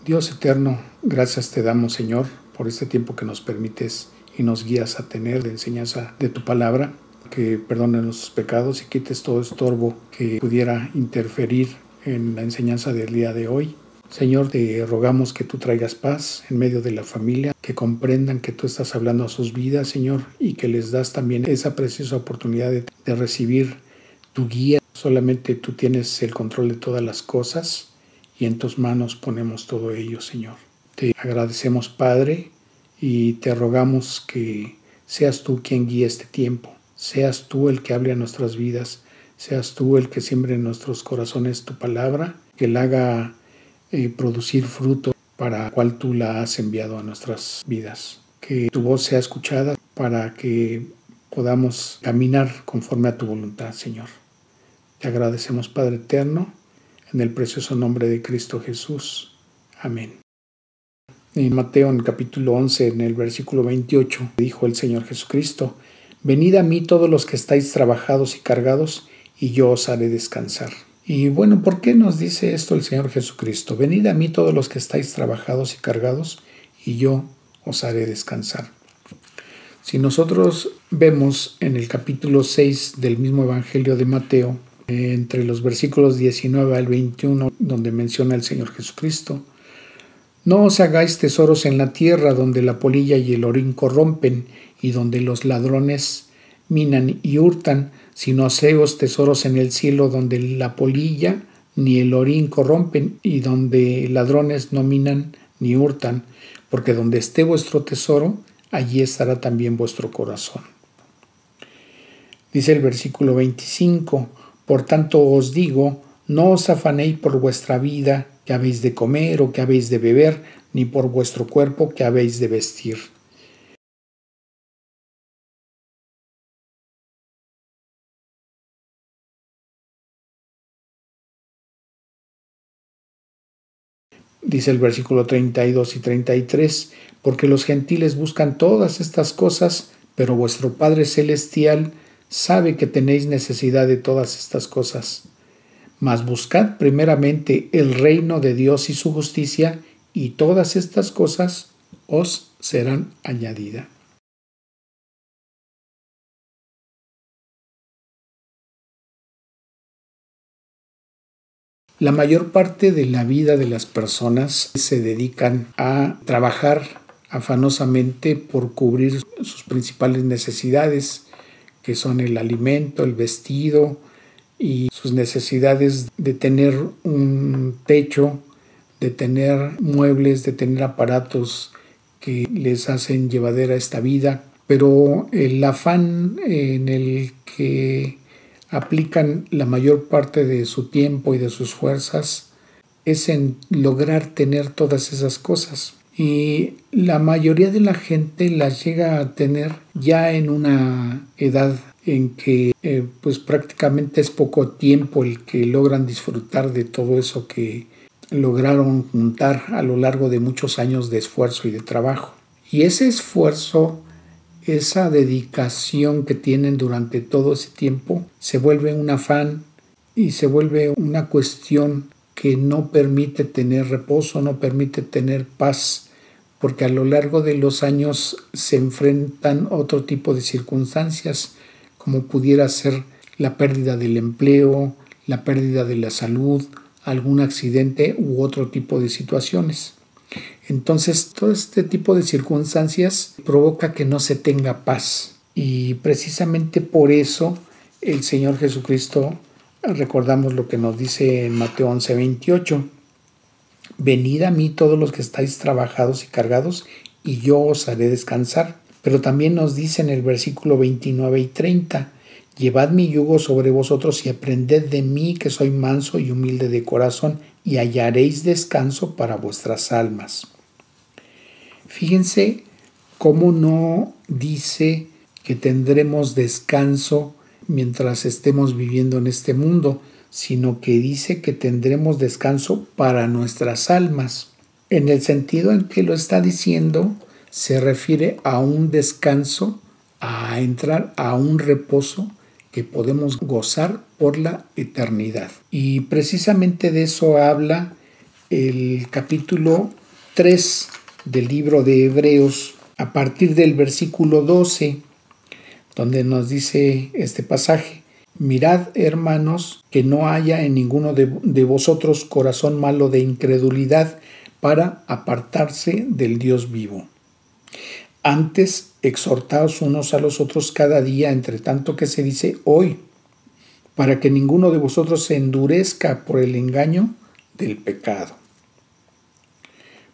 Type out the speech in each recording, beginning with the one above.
Dios eterno, gracias te damos, Señor, por este tiempo que nos permites y nos guías a tener de enseñanza de tu palabra, que perdones nuestros pecados y quites todo estorbo que pudiera interferir en la enseñanza del día de hoy. Señor, te rogamos que tú traigas paz en medio de la familia, que comprendan que tú estás hablando a sus vidas, Señor, y que les das también esa preciosa oportunidad de recibir tu guía. Solamente tú tienes el control de todas las cosas y en tus manos ponemos todo ello, Señor. Te agradecemos, Padre, y te rogamos que seas tú quien guíe este tiempo, seas tú el que hable a nuestras vidas, seas tú el que siembre en nuestros corazones tu palabra, que la haga producir fruto para el cual tú la has enviado a nuestras vidas. Que tu voz sea escuchada para que podamos caminar conforme a tu voluntad, Señor. Te agradecemos, Padre eterno, en el precioso nombre de Cristo Jesús. Amén. En Mateo, en el capítulo 11, en el versículo 28, dijo el Señor Jesucristo: Venid a mí todos los que estáis trabajados y cargados, y yo os haré descansar. Y bueno, ¿por qué nos dice esto el Señor Jesucristo? Venid a mí todos los que estáis trabajados y cargados, y yo os haré descansar. Si nosotros vemos en el capítulo 6 del mismo Evangelio de Mateo, entre los versículos 19 al 21, donde menciona el Señor Jesucristo: No os hagáis tesoros en la tierra, donde la polilla y el orín corrompen, y donde los ladrones minan y hurtan, sino haceos tesoros en el cielo, donde la polilla ni el orín corrompen, y donde ladrones no minan ni hurtan, porque donde esté vuestro tesoro, allí estará también vuestro corazón. Dice el versículo 25: Por tanto os digo, no os afanéis por vuestra vida, que habéis de comer o que habéis de beber, ni por vuestro cuerpo, que habéis de vestir. Dice el versículo 32 y 33, porque los gentiles buscan todas estas cosas, pero vuestro Padre Celestial sabe que tenéis necesidad de todas estas cosas. Mas buscad primeramente el reino de Dios y su justicia, y todas estas cosas os serán añadidas. La mayor parte de la vida de las personas se dedican a trabajar afanosamente por cubrir sus principales necesidades, que son el alimento, el vestido y sus necesidades de tener un techo, de tener muebles, de tener aparatos que les hacen llevadera esta vida. Pero el afán en el que aplican la mayor parte de su tiempo y de sus fuerzas es en lograr tener todas esas cosas. Y la mayoría de la gente las llega a tener ya en una edad en que pues prácticamente es poco tiempo el que logran disfrutar de todo eso que lograron juntar a lo largo de muchos años de esfuerzo y de trabajo. Y ese esfuerzo, esa dedicación que tienen durante todo ese tiempo, se vuelve un afán y se vuelve una cuestión que no permite tener reposo, no permite tener paz, porque a lo largo de los años se enfrentan otro tipo de circunstancias, como pudiera ser la pérdida del empleo, la pérdida de la salud, algún accidente u otro tipo de situaciones. Entonces, todo este tipo de circunstancias provoca que no se tenga paz. Y precisamente por eso el Señor Jesucristo, recordamos lo que nos dice en Mateo 11:28, venid a mí todos los que estáis trabajados y cargados, y yo os haré descansar. Pero también nos dice en el versículo 29 y 30, llevad mi yugo sobre vosotros y aprended de mí, que soy manso y humilde de corazón, y hallaréis descanso para vuestras almas. Fíjense cómo no dice que tendremos descanso mientras estemos viviendo en este mundo, sino que dice que tendremos descanso para nuestras almas. En el sentido en que lo está diciendo, se refiere a un descanso, a entrar a un reposo que podemos gozar por la eternidad. Y precisamente de eso habla el capítulo 3 del libro de Hebreos, a partir del versículo 12, donde nos dice este pasaje: mirad, hermanos, que no haya en ninguno de vosotros corazón malo de incredulidad para apartarse del Dios vivo. Antes, exhortaos unos a los otros cada día, entre tanto que se dice hoy, para que ninguno de vosotros se endurezca por el engaño del pecado.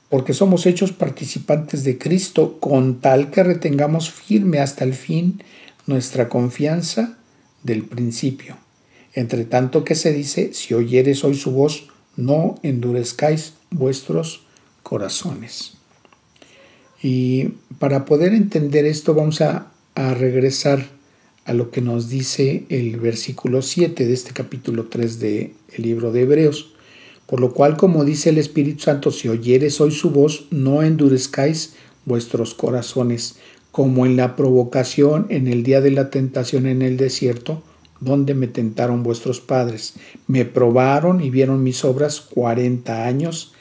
Porque somos hechos participantes de Cristo, con tal que retengamos firme hasta el fin nuestra confianza del principio. Entre tanto que se dice, si oyereis hoy su voz, no endurezcáis vuestros corazones. Y para poder entender esto vamos a regresar a lo que nos dice el versículo 7 de este capítulo 3 del libro de Hebreos. Por lo cual, como dice el Espíritu Santo, si oyereis hoy su voz, no endurezcáis vuestros corazones, como en la provocación en el día de la tentación en el desierto, donde me tentaron vuestros padres. Me probaron y vieron mis obras 40 años,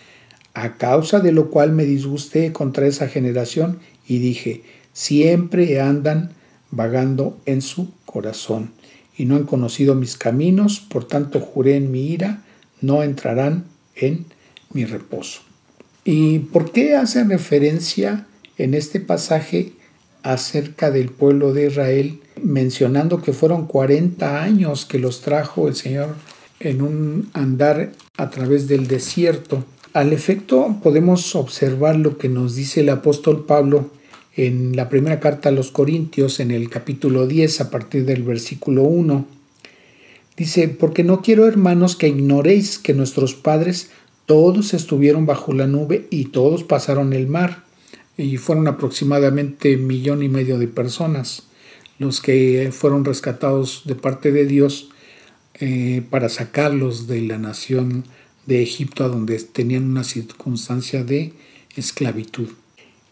a causa de lo cual me disgusté contra esa generación y dije, siempre andan vagando en su corazón y no han conocido mis caminos, por tanto juré en mi ira, no entrarán en mi reposo. ¿Y por qué hace referencia en este pasaje acerca del pueblo de Israel, mencionando que fueron 40 años que los trajo el Señor en un andar a través del desierto? Al efecto, podemos observar lo que nos dice el apóstol Pablo en la primera carta a los Corintios, en el capítulo 10, a partir del versículo 1. Dice, porque no quiero, hermanos, que ignoréis que nuestros padres todos estuvieron bajo la nube y todos pasaron el mar, y fueron aproximadamente 1,5 millones de personas los que fueron rescatados de parte de Dios para sacarlos de la nación de Egipto, a donde tenían una circunstancia de esclavitud.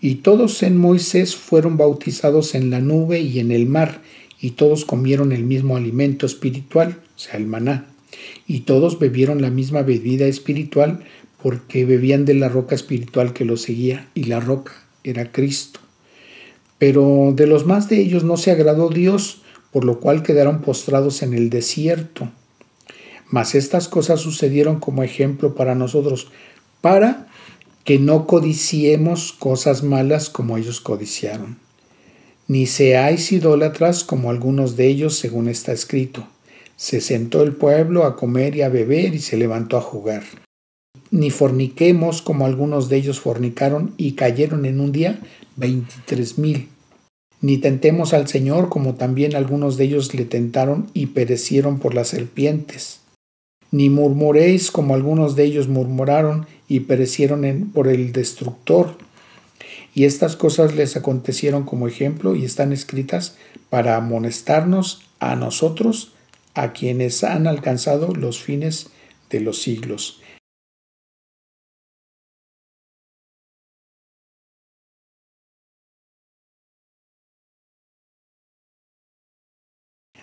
Y todos en Moisés fueron bautizados en la nube y en el mar, y todos comieron el mismo alimento espiritual, o sea, el maná, y todos bebieron la misma bebida espiritual, porque bebían de la roca espiritual que los seguía, y la roca era Cristo. Pero de los más de ellos no se agradó Dios, por lo cual quedaron postrados en el desierto. Mas estas cosas sucedieron como ejemplo para nosotros, para que no codiciemos cosas malas como ellos codiciaron. Ni seáis idólatras como algunos de ellos, según está escrito. Se sentó el pueblo a comer y a beber y se levantó a jugar. Ni forniquemos como algunos de ellos fornicaron y cayeron en un día 23,000. Ni tentemos al Señor como también algunos de ellos le tentaron y perecieron por las serpientes. Ni murmuréis como algunos de ellos murmuraron y perecieron por el destructor. Y estas cosas les acontecieron como ejemplo y están escritas para amonestarnos a nosotros, a quienes han alcanzado los fines de los siglos.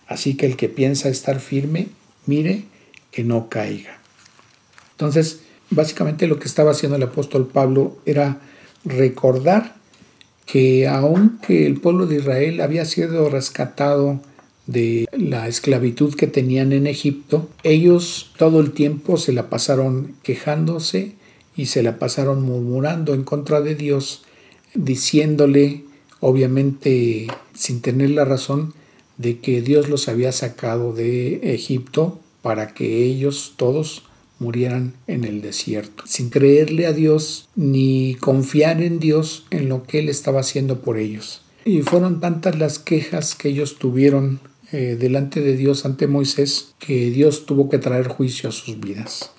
Así que el que piensa estar firme, mire que no caiga. Entonces, básicamente lo que estaba haciendo el apóstol Pablo era recordar que aunque el pueblo de Israel había sido rescatado de la esclavitud que tenían en Egipto, ellos todo el tiempo se la pasaron quejándose y se la pasaron murmurando en contra de Dios, diciéndole, obviamente sin tener la razón, de que Dios los había sacado de Egipto para que ellos todos murieran en el desierto, sin creerle a Dios ni confiar en Dios en lo que Él estaba haciendo por ellos. Y fueron tantas las quejas que ellos tuvieron delante de Dios ante Moisés, que Dios tuvo que traer juicio a sus vidas.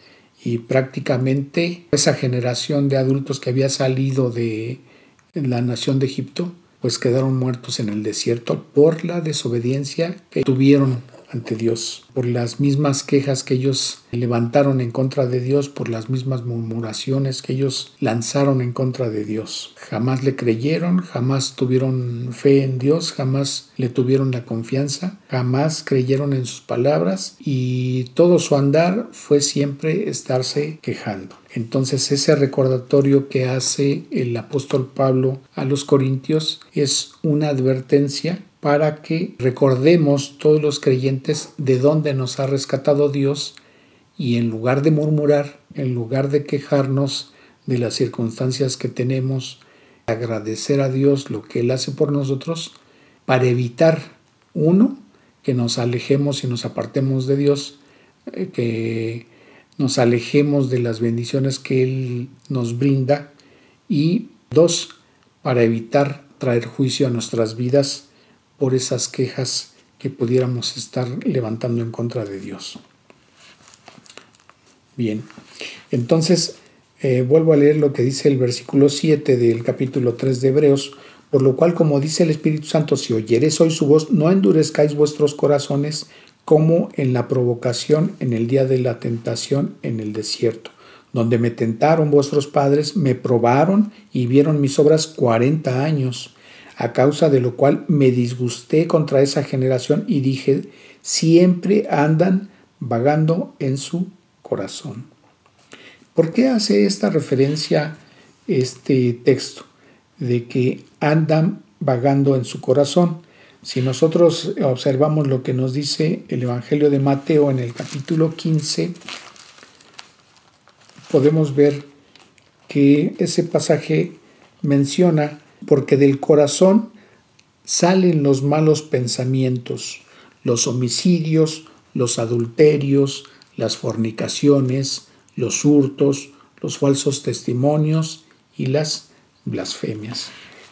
Y prácticamente esa generación de adultos que había salido de la nación de Egipto, pues quedaron muertos en el desierto por la desobediencia que tuvieron ante Dios, por las mismas quejas que ellos levantaron en contra de Dios, por las mismas murmuraciones que ellos lanzaron en contra de Dios. Jamás le creyeron, jamás tuvieron fe en Dios, jamás le tuvieron la confianza, jamás creyeron en sus palabras y todo su andar fue siempre estarse quejando. Entonces ese recordatorio que hace el apóstol Pablo a los corintios es una advertencia para que recordemos todos los creyentes de dónde nos ha rescatado Dios y en lugar de murmurar, en lugar de quejarnos de las circunstancias que tenemos, agradecer a Dios lo que Él hace por nosotros para evitar, uno, que nos alejemos y nos apartemos de Dios, que nos alejemos de las bendiciones que Él nos brinda y dos, para evitar traer juicio a nuestras vidas por esas quejas que pudiéramos estar levantando en contra de Dios. Bien, entonces vuelvo a leer lo que dice el versículo 7 del capítulo 3 de Hebreos, por lo cual, como dice el Espíritu Santo, si oyereis hoy su voz, no endurezcáis vuestros corazones como en la provocación en el día de la tentación en el desierto, donde me tentaron vuestros padres, me probaron y vieron mis obras 40 años. A causa de lo cual me disgusté contra esa generación y dije, siempre andan vagando en su corazón. ¿Por qué hace esta referencia este texto de que andan vagando en su corazón? Si nosotros observamos lo que nos dice el Evangelio de Mateo en el capítulo 15, podemos ver que ese pasaje menciona porque del corazón salen los malos pensamientos, los homicidios, los adulterios, las fornicaciones, los hurtos, los falsos testimonios y las blasfemias.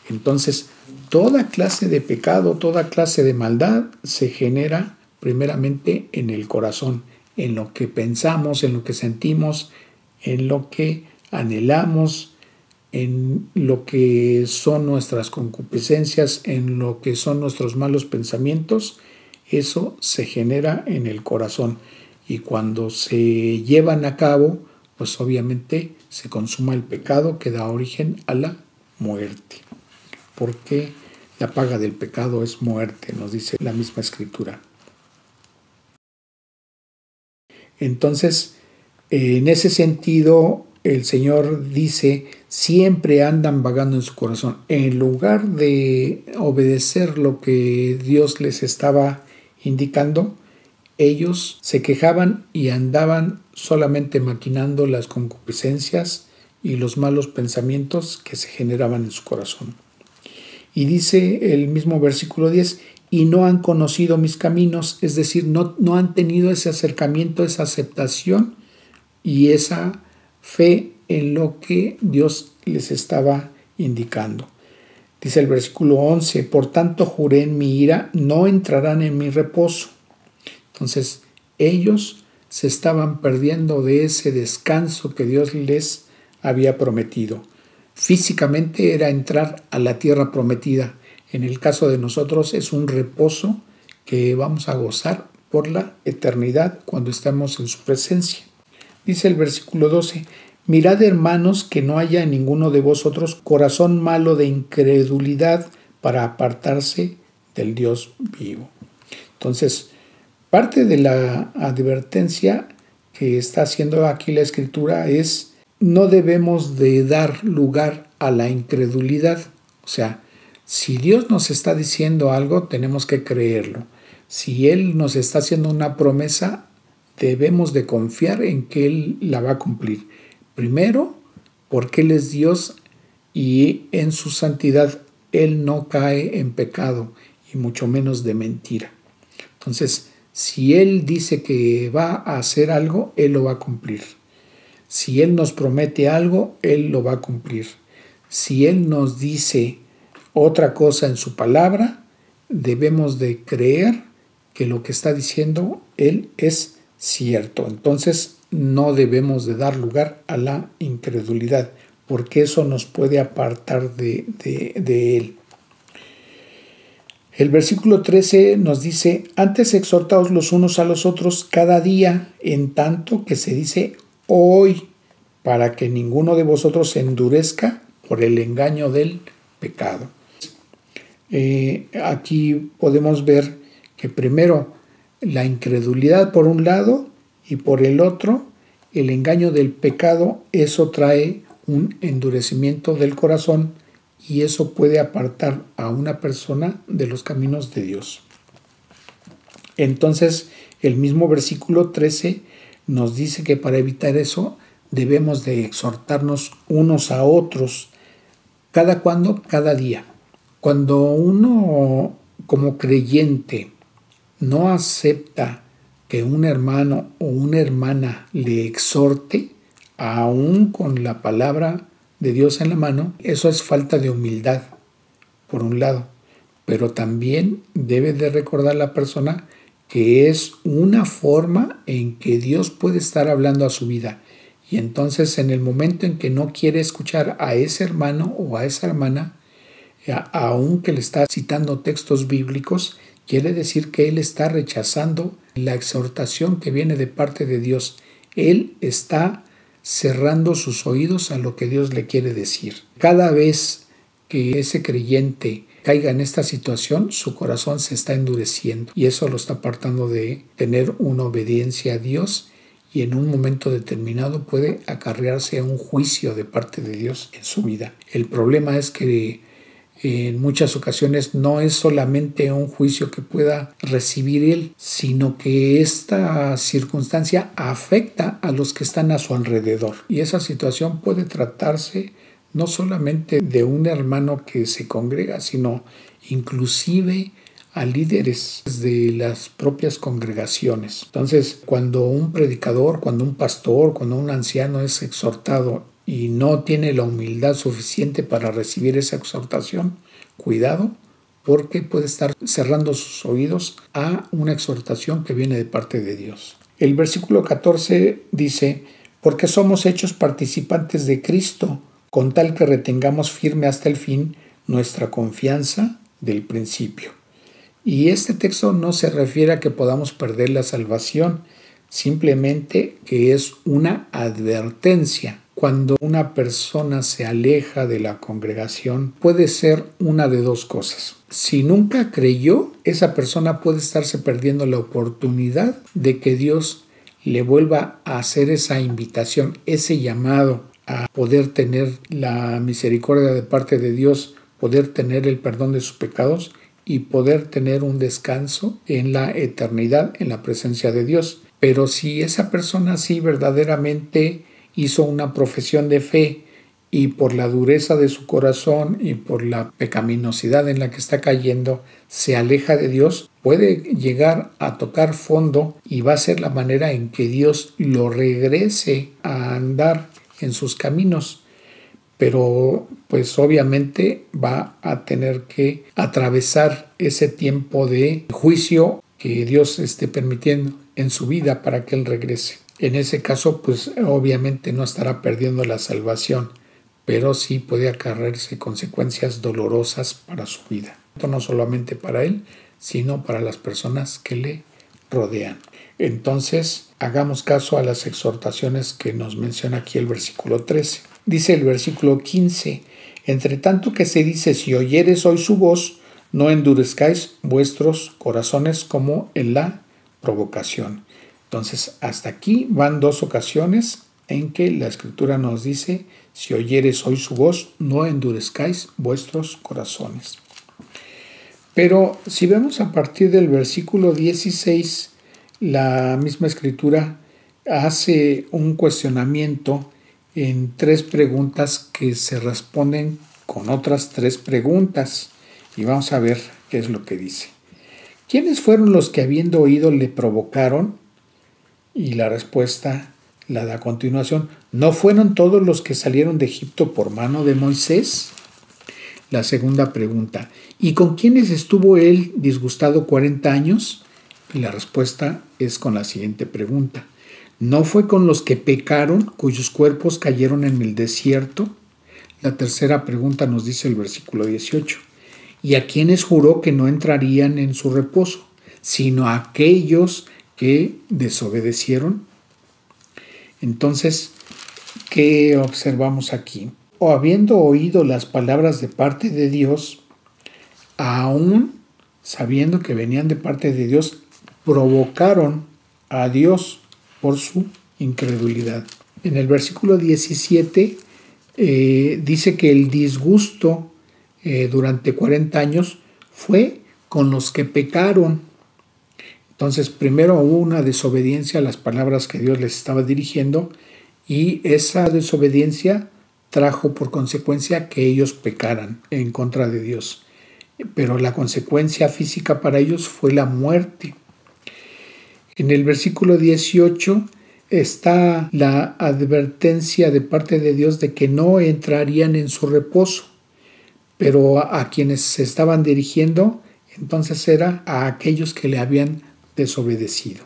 Entonces, toda clase de pecado, toda clase de maldad se genera primeramente en el corazón, en lo que pensamos, en lo que sentimos, en lo que anhelamos, en lo que son nuestras concupiscencias, en lo que son nuestros malos pensamientos. Eso se genera en el corazón y cuando se llevan a cabo, pues obviamente se consuma el pecado que da origen a la muerte, porque la paga del pecado es muerte, nos dice la misma Escritura. Entonces, en ese sentido, el Señor dice, siempre andan vagando en su corazón. En lugar de obedecer lo que Dios les estaba indicando, ellos se quejaban y andaban solamente maquinando las concupiscencias y los malos pensamientos que se generaban en su corazón. Y dice el mismo versículo 10, y no han conocido mis caminos, es decir, no han tenido ese acercamiento, esa aceptación y esa fe en lo que Dios les estaba indicando. Dice el versículo 11, por tanto juré en mi ira, no entrarán en mi reposo. Entonces ellos se estaban perdiendo de ese descanso que Dios les había prometido. Físicamente era entrar a la tierra prometida. En el caso de nosotros es un reposo que vamos a gozar por la eternidad cuando estamos en su presencia. Dice el versículo 12, mirad hermanos que no haya en ninguno de vosotros corazón malo de incredulidad para apartarse del Dios vivo. Entonces, parte de la advertencia que está haciendo aquí la Escritura es no debemos de dar lugar a la incredulidad. O sea, si Dios nos está diciendo algo, tenemos que creerlo. Si Él nos está haciendo una promesa, debemos de confiar en que Él la va a cumplir. Primero, porque Él es Dios y en su santidad Él no cae en pecado y mucho menos de mentira. Entonces, si Él dice que va a hacer algo, Él lo va a cumplir. Si Él nos promete algo, Él lo va a cumplir. Si Él nos dice otra cosa en su palabra, debemos de creer que lo que está diciendo Él es cierto. Entonces no debemos de dar lugar a la incredulidad, porque eso nos puede apartar de Él. El versículo 13 nos dice: antes exhortaos los unos a los otros cada día, en tanto que se dice hoy, para que ninguno de vosotros se endurezca por el engaño del pecado. Aquí podemos ver que primero la incredulidad por un lado y por el otro el engaño del pecado. Eso trae un endurecimiento del corazón y eso puede apartar a una persona de los caminos de Dios. Entonces el mismo versículo 13 nos dice que para evitar eso debemos de exhortarnos unos a otros. ¿Cada cuándo? Cada día. Cuando uno como creyente no acepta que un hermano o una hermana le exhorte, aún con la palabra de Dios en la mano, eso es falta de humildad, por un lado. Pero también debe de recordar la persona que es una forma en que Dios puede estar hablando a su vida. Y entonces en el momento en que no quiere escuchar a ese hermano o a esa hermana, aunque le está citando textos bíblicos, quiere decir que él está rechazando la exhortación que viene de parte de Dios. Él está cerrando sus oídos a lo que Dios le quiere decir. Cada vez que ese creyente caiga en esta situación, su corazón se está endureciendo y eso lo está apartando de tener una obediencia a Dios, y en un momento determinado puede acarrearse a un juicio de parte de Dios en su vida. El problema es que en muchas ocasiones no es solamente un juicio que pueda recibir él, sino que esta circunstancia afecta a los que están a su alrededor. Y esa situación puede tratarse no solamente de un hermano que se congrega, sino inclusive a líderes de las propias congregaciones. Entonces, cuando un predicador, cuando un pastor, cuando un anciano es exhortado y no tiene la humildad suficiente para recibir esa exhortación, cuidado, porque puede estar cerrando sus oídos a una exhortación que viene de parte de Dios. El versículo 14 dice: porque somos hechos participantes de Cristo, con tal que retengamos firme hasta el fin nuestra confianza del principio. Y este texto no se refiere a que podamos perder la salvación, simplemente que es una advertencia. Cuando una persona se aleja de la congregación, puede ser una de dos cosas. Si nunca creyó, esa persona puede estarse perdiendo la oportunidad de que Dios le vuelva a hacer esa invitación, ese llamado a poder tener la misericordia de parte de Dios, poder tener el perdón de sus pecados y poder tener un descanso en la eternidad en la presencia de Dios. Pero si esa persona sí verdaderamente hizo una profesión de fe y por la dureza de su corazón y por la pecaminosidad en la que está cayendo se aleja de Dios, puede llegar a tocar fondo y va a ser la manera en que Dios lo regrese a andar en sus caminos. Pero pues obviamente va a tener que atravesar ese tiempo de juicio que Dios esté permitiendo en su vida para que él regrese. En ese caso, pues obviamente no estará perdiendo la salvación, pero sí puede acarrearse consecuencias dolorosas para su vida. No solamente para él, sino para las personas que le rodean. Entonces, hagamos caso a las exhortaciones que nos menciona aquí el versículo 13. Dice el versículo 15: entre tanto que se dice, si oyeres hoy su voz, no endurezcáis vuestros corazones como en la provocación. Entonces, hasta aquí van dos ocasiones en que la Escritura nos dice, si oyeres hoy su voz, no endurezcáis vuestros corazones. Pero si vemos a partir del versículo 16, la misma Escritura hace un cuestionamiento en tres preguntas que se responden con otras tres preguntas. Y vamos a ver qué es lo que dice. ¿Quiénes fueron los que habiendo oído le provocaron? Y la respuesta la da a continuación. ¿No fueron todos los que salieron de Egipto por mano de Moisés? La segunda pregunta. ¿Y con quiénes estuvo él disgustado 40 años? Y la respuesta es con la siguiente pregunta. ¿No fue con los que pecaron, cuyos cuerpos cayeron en el desierto? La tercera pregunta nos dice el versículo 18. y a quienes juró que no entrarían en su reposo, sino a aquellos que desobedecieron. Entonces, ¿qué observamos aquí? O habiendo oído las palabras de parte de Dios, aún sabiendo que venían de parte de Dios, provocaron a Dios por su incredulidad. En el versículo 17 dice que el disgusto durante 40 años fue con los que pecaron. Entonces, primero hubo una desobediencia a las palabras que Dios les estaba dirigiendo, y esa desobediencia trajo por consecuencia que ellos pecaran en contra de Dios. Pero la consecuencia física para ellos fue la muerte. En el versículo 18 está la advertencia de parte de Dios de que no entrarían en su reposo, pero a quienes se estaban dirigiendo entonces era a aquellos que le habían desobedecido.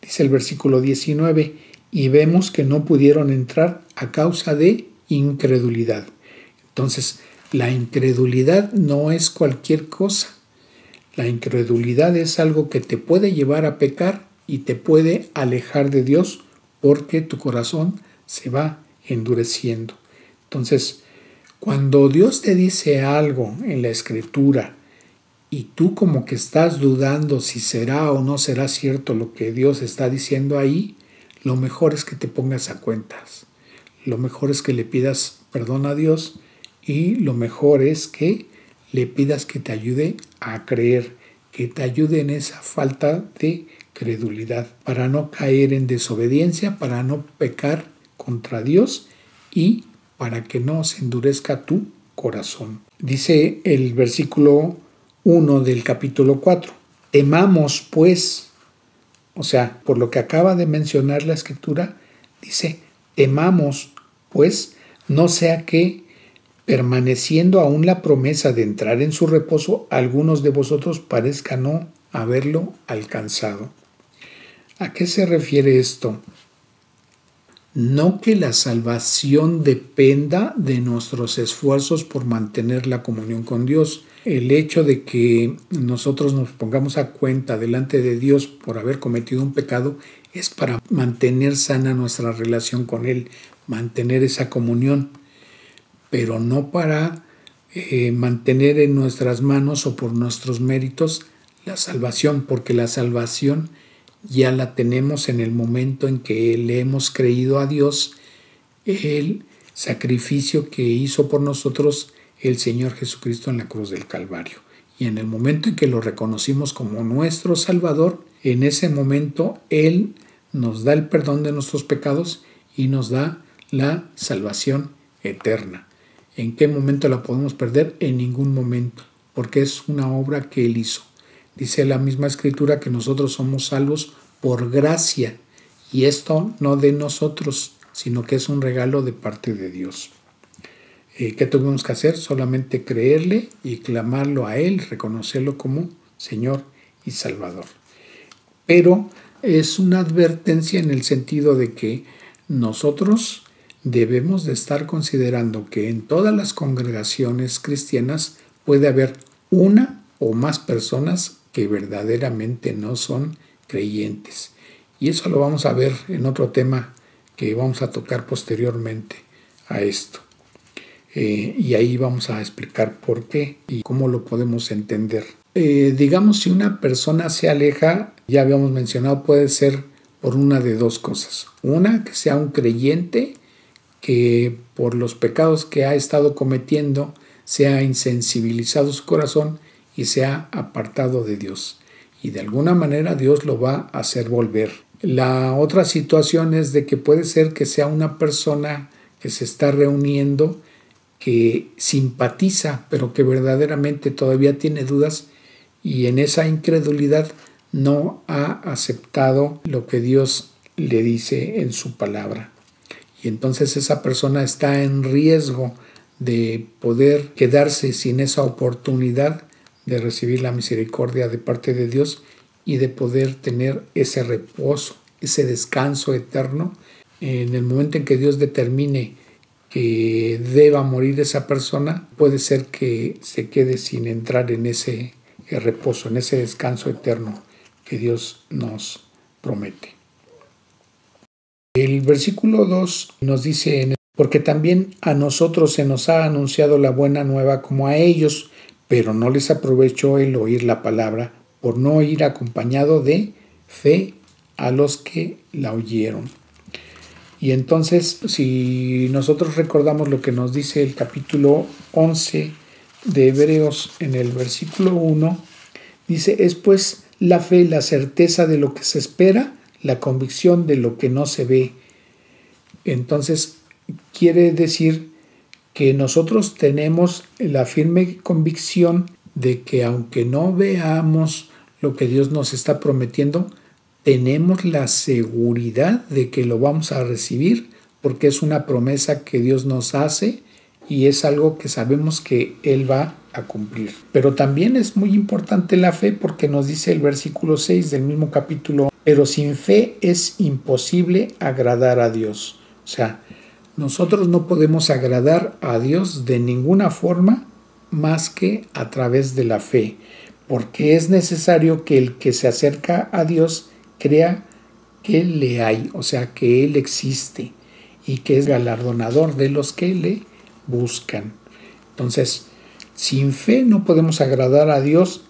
Dice el versículo 19, y vemos que no pudieron entrar a causa de incredulidad. Entonces, la incredulidad no es cualquier cosa. La incredulidad es algo que te puede llevar a pecar y te puede alejar de Dios porque tu corazón se va endureciendo. Entonces, cuando Dios te dice algo en la Escritura y tú como que estás dudando si será o no será cierto lo que Dios está diciendo ahí, lo mejor es que te pongas a cuentas. Lo mejor es que le pidas perdón a Dios y lo mejor es que le pidas que te ayude a creer, que te ayude en esa falta de credulidad, para no caer en desobediencia, para no pecar contra Dios y para que no se endurezca tu corazón. Dice el versículo 1 del capítulo 4, temamos pues, o sea, por lo que acaba de mencionar la Escritura, dice, temamos pues, no sea que, permaneciendo aún la promesa de entrar en su reposo, algunos de vosotros parezca no haberlo alcanzado. ¿A qué se refiere esto? No que la salvación dependa de nuestros esfuerzos por mantener la comunión con Dios. El hecho de que nosotros nos pongamos a cuenta delante de Dios por haber cometido un pecado es para mantener sana nuestra relación con Él, mantener esa comunión, pero no para mantener en nuestras manos o por nuestros méritos la salvación, porque la salvación ya la tenemos en el momento en que le hemos creído a Dios, el sacrificio que hizo por nosotros el Señor Jesucristo en la cruz del Calvario. Y en el momento en que lo reconocimos como nuestro Salvador, en ese momento Él nos da el perdón de nuestros pecados y nos da la salvación eterna. ¿En qué momento la podemos perder? En ningún momento, porque es una obra que Él hizo. Dice la misma Escritura que nosotros somos salvos por gracia, y esto no de nosotros, sino que es un regalo de parte de Dios. ¿Qué tuvimos que hacer? Solamente creerle y clamarlo a Él, reconocerlo como Señor y Salvador. Pero es una advertencia en el sentido de que nosotros debemos de estar considerando que en todas las congregaciones cristianas puede haber una o más personas que verdaderamente no son creyentes. Y eso lo vamos a ver en otro tema que vamos a tocar posteriormente a esto. Y ahí vamos a explicar por qué y cómo lo podemos entender. Digamos, si una persona se aleja, ya habíamos mencionado, puede ser por una de dos cosas. Una, que sea un creyente que por los pecados que ha estado cometiendo se ha insensibilizado su corazón y se ha apartado de Dios. Y de alguna manera Dios lo va a hacer volver. La otra situación es de que puede ser que sea una persona que se está reuniendo, que simpatiza, pero que verdaderamente todavía tiene dudas y en esa incredulidad no ha aceptado lo que Dios le dice en su palabra. Y entonces esa persona está en riesgo de poder quedarse sin esa oportunidad de recibir la misericordia de parte de Dios y de poder tener ese reposo, ese descanso eterno en el momento en que Dios determine que deba morir esa persona, puede ser que se quede sin entrar en ese reposo, en ese descanso eterno que Dios nos promete. El versículo 2 nos dice, porque también a nosotros se nos ha anunciado la buena nueva como a ellos, pero no les aprovechó el oír la palabra por no ir acompañado de fe a los que la oyeron. Y entonces, si nosotros recordamos lo que nos dice el capítulo 11 de Hebreos en el versículo 1, dice, es pues la fe, la certeza de lo que se espera, la convicción de lo que no se ve. Entonces, quiere decir que nosotros tenemos la firme convicción de que aunque no veamos lo que Dios nos está prometiendo, tenemos la seguridad de que lo vamos a recibir porque es una promesa que Dios nos hace y es algo que sabemos que Él va a cumplir. Pero también es muy importante la fe porque nos dice el versículo 6 del mismo capítulo, pero sin fe es imposible agradar a Dios. O sea, nosotros no podemos agradar a Dios de ninguna forma más que a través de la fe, porque es necesario que el que se acerca a Dios crea que le hay, o sea, que Él existe y que es galardonador de los que le buscan. Entonces, sin fe no podemos agradar a Dios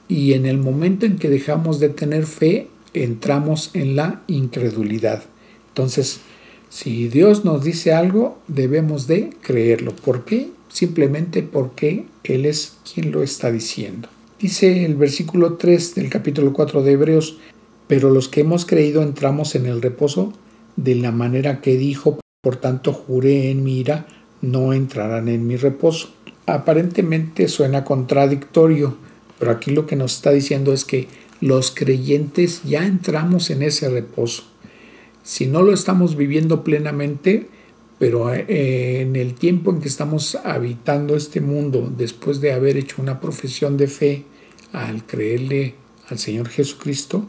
y en el momento en que dejamos de tener fe, entramos en la incredulidad. Entonces, si Dios nos dice algo, debemos de creerlo. ¿Por qué? Simplemente porque Él es quien lo está diciendo. Dice el versículo 3 del capítulo 4 de Hebreos, pero los que hemos creído entramos en el reposo de la manera que dijo, por tanto juré en mi ira, no entrarán en mi reposo. Aparentemente suena contradictorio, pero aquí lo que nos está diciendo es que los creyentes ya entramos en ese reposo. Si no lo estamos viviendo plenamente, pero en el tiempo en que estamos habitando este mundo, después de haber hecho una profesión de fe al creerle al Señor Jesucristo,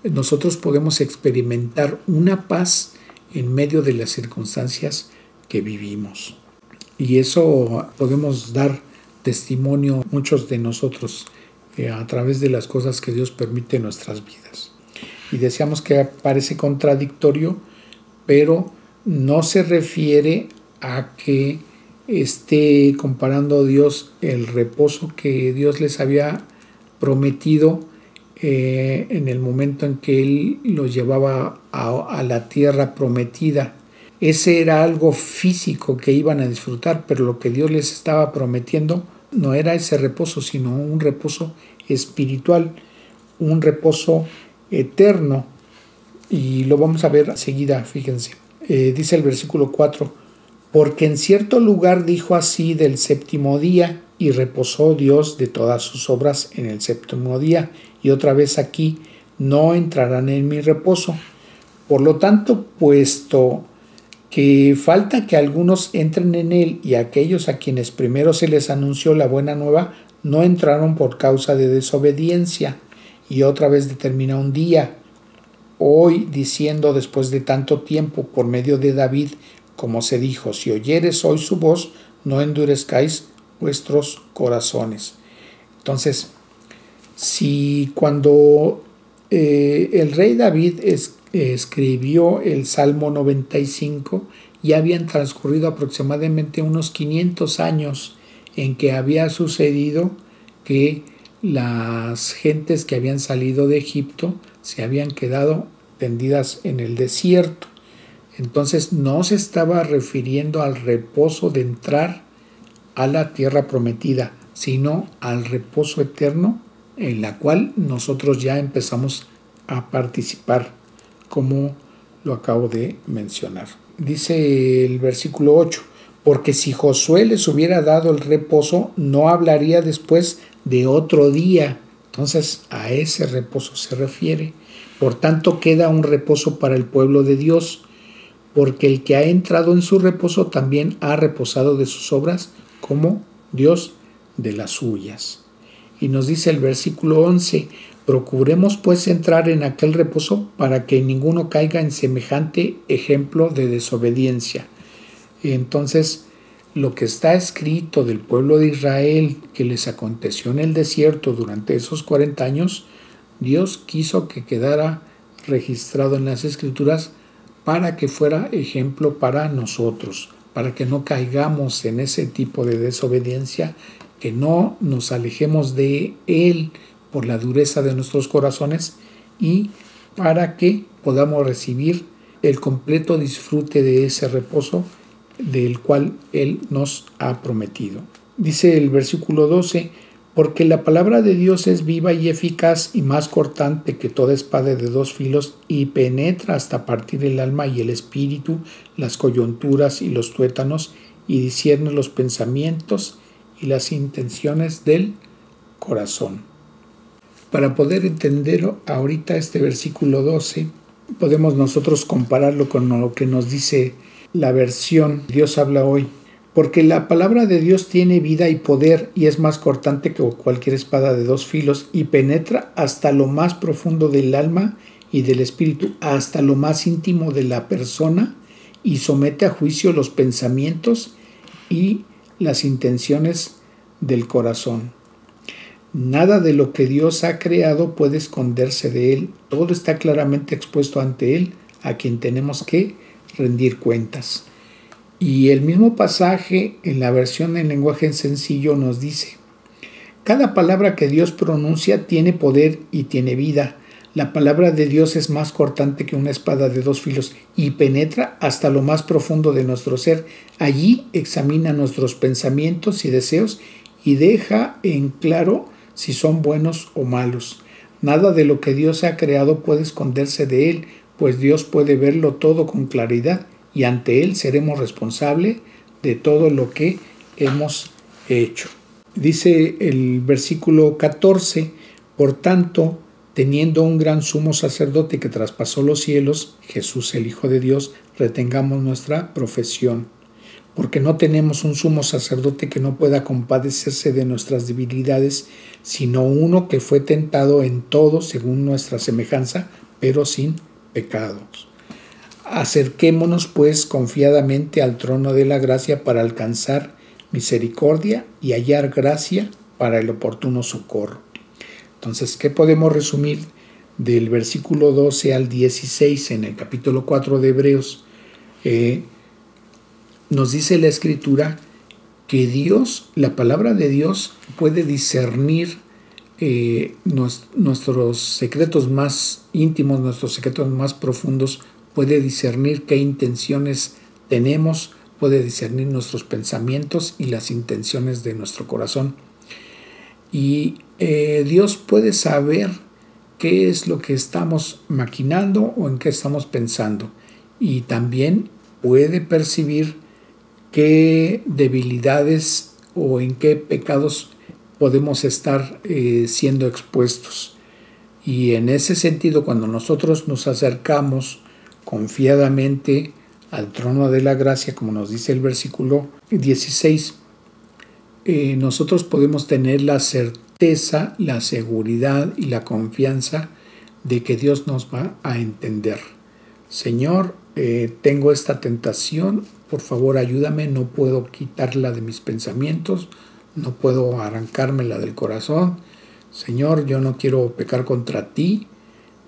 nosotros podemos experimentar una paz en medio de las circunstancias que vivimos. Y eso podemos dar testimonio muchos de nosotros a través de las cosas que Dios permite en nuestras vidas. Y decíamos que parece contradictorio, pero no se refiere a que esté comparando Dios el reposo que Dios les había prometido en el momento en que Él los llevaba a la tierra prometida. Ese era algo físico que iban a disfrutar, pero lo que Dios les estaba prometiendo no era ese reposo, sino un reposo espiritual, un reposo eterno. Y lo vamos a ver enseguida, fíjense. Dice el versículo 4, porque en cierto lugar dijo así del séptimo día, y reposó Dios de todas sus obras en el séptimo día. Y otra vez aquí, no entrarán en mi reposo. Por lo tanto, puesto que falta que algunos entren en él y aquellos a quienes primero se les anunció la buena nueva, no entraron por causa de desobediencia. Y otra vez determina un día, hoy, diciendo después de tanto tiempo por medio de David, como se dijo, si oyeres hoy su voz, no endurezcáis vuestros corazones. Entonces, si cuando el rey David escribió el Salmo 95, ya habían transcurrido aproximadamente unos 500 años en que había sucedido que las gentes que habían salido de Egipto se habían quedado tendidas en el desierto. Entonces no se estaba refiriendo al reposo de entrar a la tierra prometida, sino al reposo eterno en la cual nosotros ya empezamos a participar, como lo acabo de mencionar. Dice el versículo 8, porque si Josué les hubiera dado el reposo, no hablaría después de otro día. Entonces a ese reposo se refiere. Por tanto queda un reposo para el pueblo de Dios, porque el que ha entrado en su reposo también ha reposado de sus obras, como Dios de las suyas. Y nos dice el versículo 11, procuremos pues entrar en aquel reposo para que ninguno caiga en semejante ejemplo de desobediencia. Entonces, lo que está escrito del pueblo de Israel que les aconteció en el desierto durante esos 40 años, Dios quiso que quedara registrado en las Escrituras para que fuera ejemplo para nosotros, para que no caigamos en ese tipo de desobediencia, que no nos alejemos de Él por la dureza de nuestros corazones y para que podamos recibir el completo disfrute de ese reposo del cual Él nos ha prometido. Dice el versículo 12, porque la palabra de Dios es viva y eficaz y más cortante que toda espada de dos filos y penetra hasta partir el alma y el espíritu, las coyunturas y los tuétanos y discierne los pensamientos y las intenciones del corazón. Para poder entender ahorita este versículo 12, podemos nosotros compararlo con lo que nos dice la versión Dios habla hoy. Porque la palabra de Dios tiene vida y poder y es más cortante que cualquier espada de dos filos y penetra hasta lo más profundo del alma y del espíritu, hasta lo más íntimo de la persona y somete a juicio los pensamientos y las intenciones del corazón. Nada de lo que Dios ha creado puede esconderse de Él. Todo está claramente expuesto ante Él, a quien tenemos que rendir cuentas. Y el mismo pasaje en la versión en lenguaje sencillo nos dice: cada palabra que Dios pronuncia tiene poder y tiene vida. La palabra de Dios es más cortante que una espada de dos filos y penetra hasta lo más profundo de nuestro ser. Allí examina nuestros pensamientos y deseos y deja en claro si son buenos o malos. Nada de lo que Dios ha creado puede esconderse de Él, pues Dios puede verlo todo con claridad y ante Él seremos responsables de todo lo que hemos hecho. Dice el versículo 14, por tanto, teniendo un gran sumo sacerdote que traspasó los cielos, Jesús el Hijo de Dios, retengamos nuestra profesión, porque no tenemos un sumo sacerdote que no pueda compadecerse de nuestras debilidades, sino uno que fue tentado en todo según nuestra semejanza, pero sin pecados. Acerquémonos pues confiadamente al trono de la gracia para alcanzar misericordia y hallar gracia para el oportuno socorro. Entonces, ¿qué podemos resumir del versículo 12 al 16 en el capítulo 4 de Hebreos? Nos dice la Escritura que Dios, la palabra de Dios, puede discernir nuestros secretos más íntimos, nuestros secretos más profundos, puede discernir qué intenciones tenemos, puede discernir nuestros pensamientos y las intenciones de nuestro corazón. Y Dios puede saber qué es lo que estamos maquinando o en qué estamos pensando. Y también puede percibir qué debilidades o en qué pecados podemos estar siendo expuestos. Y en ese sentido, cuando nosotros nos acercamos confiadamente al trono de la gracia, como nos dice el versículo 16, nosotros podemos tener la certeza, la seguridad y la confianza de que Dios nos va a entender. Señor, tengo esta tentación, por favor ayúdame, no puedo quitarla de mis pensamientos, no puedo arrancármela del corazón. Señor, yo no quiero pecar contra ti,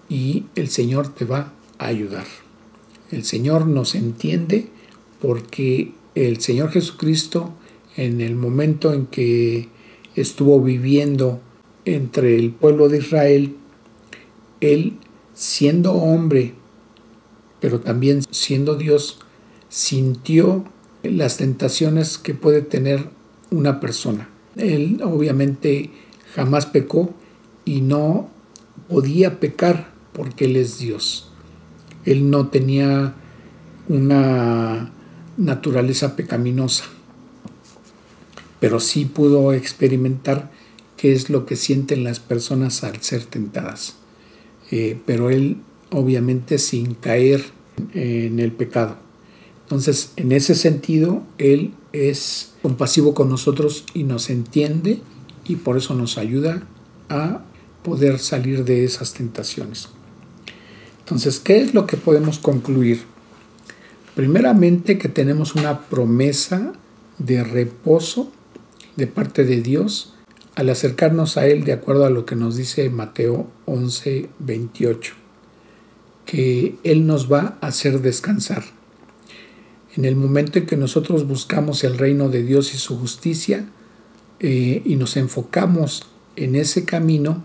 y el Señor te va a ayudar. El Señor nos entiende porque el Señor Jesucristo, en el momento en que estuvo viviendo entre el pueblo de Israel, Él, siendo hombre, pero también siendo Dios, sintió las tentaciones que puede tener una persona. Él obviamente jamás pecó y no podía pecar porque Él es Dios. Él no tenía una naturaleza pecaminosa, pero sí pudo experimentar qué es lo que sienten las personas al ser tentadas. Pero Él obviamente sin caer en el pecado. Entonces, en ese sentido, Él es compasivo con nosotros y nos entiende, y por eso nos ayuda a poder salir de esas tentaciones. Entonces, ¿qué es lo que podemos concluir? Primeramente, que tenemos una promesa de reposo de parte de Dios al acercarnos a Él, de acuerdo a lo que nos dice Mateo 11:28, que Él nos va a hacer descansar. En el momento en que nosotros buscamos el reino de Dios y su justicia y nos enfocamos en ese camino,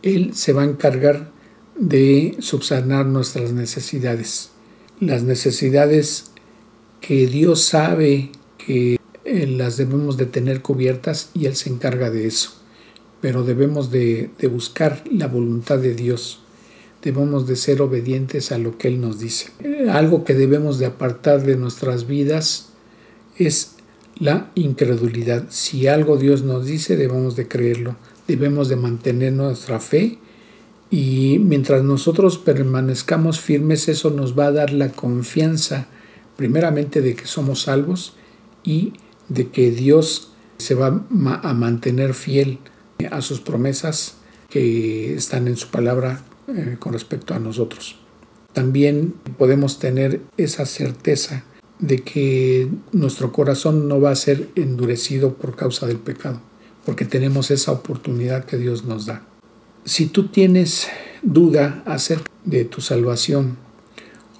Él se va a encargar de subsanar nuestras necesidades. Las necesidades que Dios sabe que las debemos de tener cubiertas y Él se encarga de eso. Pero debemos de buscar la voluntad de Dios. Debemos de ser obedientes a lo que Él nos dice. Algo que debemos de apartar de nuestras vidas es la incredulidad. Si algo Dios nos dice, debemos de creerlo. Debemos de mantener nuestra fe y mientras nosotros permanezcamos firmes, eso nos va a dar la confianza, primeramente, de que somos salvos y de que Dios se va a mantener fiel a sus promesas que están en su palabra con respecto a nosotros. También podemos tener esa certeza de que nuestro corazón no va a ser endurecido por causa del pecado, porque tenemos esa oportunidad que Dios nos da. Si tú tienes duda acerca de tu salvación,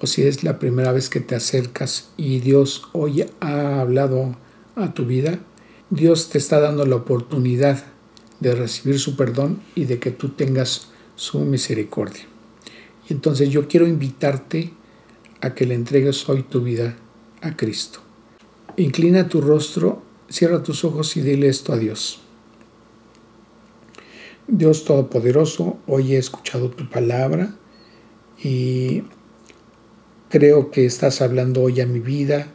o si es la primera vez que te acercas y Dios hoy ha hablado a tu vida, Dios te está dando la oportunidad de recibir su perdón y de que tú tengas su misericordia. Y entonces yo quiero invitarte a que le entregues hoy tu vida a Cristo. Inclina tu rostro, cierra tus ojos y dile esto a Dios. Dios Todopoderoso, hoy he escuchado tu palabra y creo que estás hablando hoy a mi vida.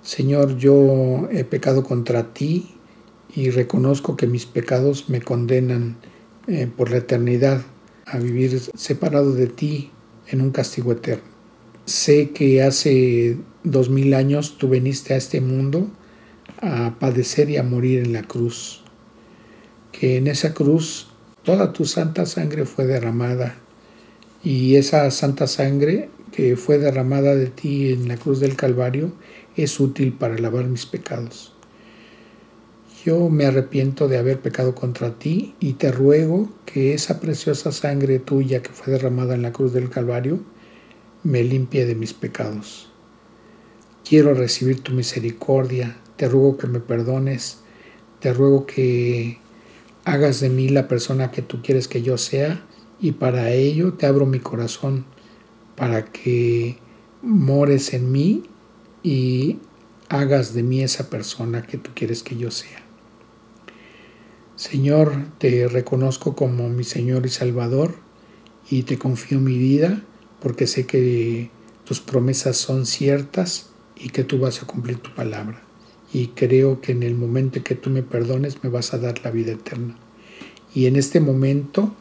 Señor, yo he pecado contra ti y reconozco que mis pecados me condenan por la eternidad a vivir separado de ti en un castigo eterno. Sé que hace 2000 años tú viniste a este mundo a padecer y a morir en la cruz. Que en esa cruz toda tu santa sangre fue derramada y esa santa sangre que fue derramada de ti en la cruz del Calvario es útil para lavar mis pecados. Yo me arrepiento de haber pecado contra ti y te ruego que esa preciosa sangre tuya que fue derramada en la cruz del Calvario me limpie de mis pecados. Quiero recibir tu misericordia, te ruego que me perdones, te ruego que hagas de mí la persona que tú quieres que yo sea y para ello te abro mi corazón para que mores en mí y hagas de mí esa persona que tú quieres que yo sea. Señor, te reconozco como mi Señor y Salvador y te confío mi vida porque sé que tus promesas son ciertas y que tú vas a cumplir tu palabra. Y creo que en el momento en que tú me perdones me vas a dar la vida eterna. Y en este momento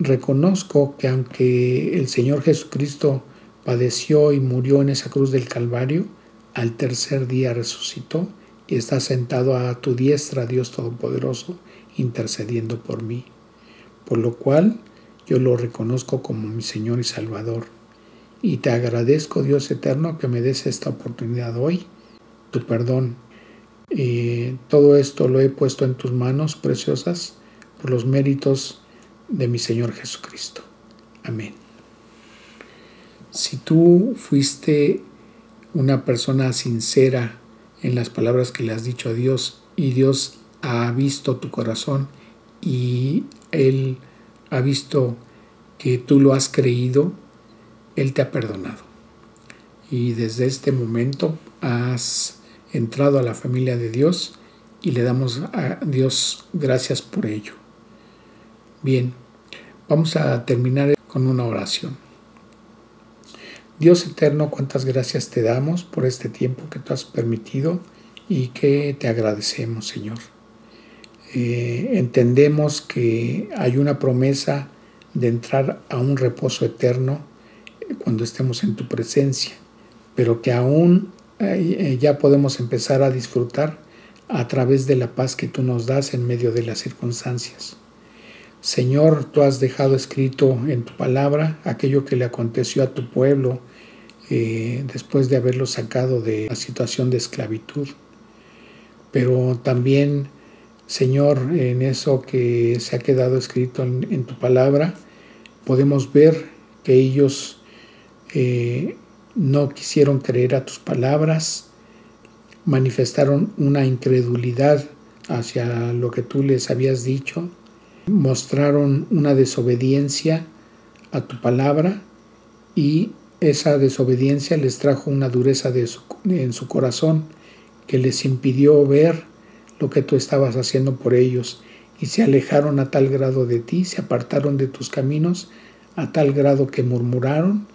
reconozco que aunque el Señor Jesucristo padeció y murió en esa cruz del Calvario, al tercer día resucitó y está sentado a tu diestra, Dios Todopoderoso, intercediendo por mí. Por lo cual yo lo reconozco como mi Señor y Salvador. Y te agradezco, Dios eterno, que me des esta oportunidad hoy, tu perdón. Todo esto lo he puesto en tus manos preciosas por los méritos de mi Señor Jesucristo. Amén. Si tú fuiste una persona sincera en las palabras que le has dicho a Dios y Dios ha visto tu corazón y Él ha visto que tú lo has creído, Él te ha perdonado. Y desde este momento has entrado a la familia de Dios y le damos a Dios gracias por ello. Bien, vamos a terminar con una oración. Dios eterno, cuántas gracias te damos por este tiempo que tú has permitido y que te agradecemos, Señor. Entendemos que hay una promesa de entrar a un reposo eterno cuando estemos en tu presencia, pero que aún ya podemos empezar a disfrutar a través de la paz que tú nos das en medio de las circunstancias. Señor, tú has dejado escrito en tu palabra aquello que le aconteció a tu pueblo después de haberlos sacado de la situación de esclavitud. Pero también, Señor, en eso que se ha quedado escrito en tu palabra, podemos ver que ellos no quisieron creer a tus palabras, manifestaron una incredulidad hacia lo que tú les habías dicho, mostraron una desobediencia a tu palabra y esa desobediencia les trajo una dureza en su corazón que les impidió ver lo que tú estabas haciendo por ellos y se alejaron a tal grado de ti, se apartaron de tus caminos a tal grado que murmuraron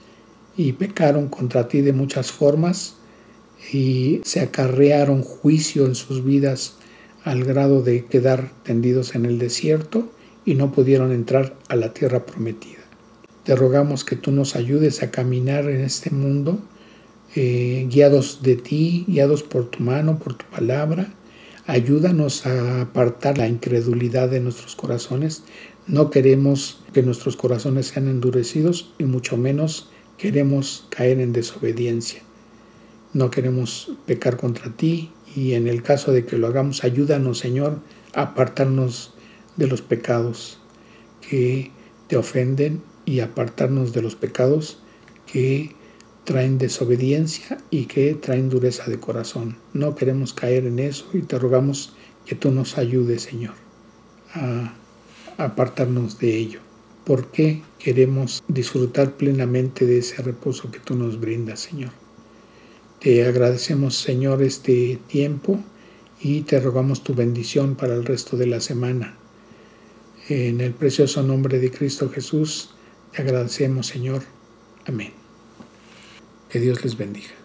y pecaron contra ti de muchas formas y se acarrearon juicio en sus vidas al grado de quedar tendidos en el desierto y no pudieron entrar a la tierra prometida. Te rogamos que tú nos ayudes a caminar en este mundo guiados de ti, guiados por tu mano, por tu palabra. Ayúdanos a apartar la incredulidad de nuestros corazones. No queremos que nuestros corazones sean endurecidos y mucho menos queremos caer en desobediencia. No queremos pecar contra ti y en el caso de que lo hagamos, ayúdanos, Señor, a apartarnos de los pecados que te ofenden y apartarnos de los pecados que traen desobediencia y que traen dureza de corazón. No queremos caer en eso y te rogamos que tú nos ayudes, Señor, a apartarnos de ello, porque queremos disfrutar plenamente de ese reposo que tú nos brindas, Señor. Te agradecemos, Señor, este tiempo y te rogamos tu bendición para el resto de la semana. En el precioso nombre de Cristo Jesús, te agradecemos, Señor. Amén. Que Dios les bendiga.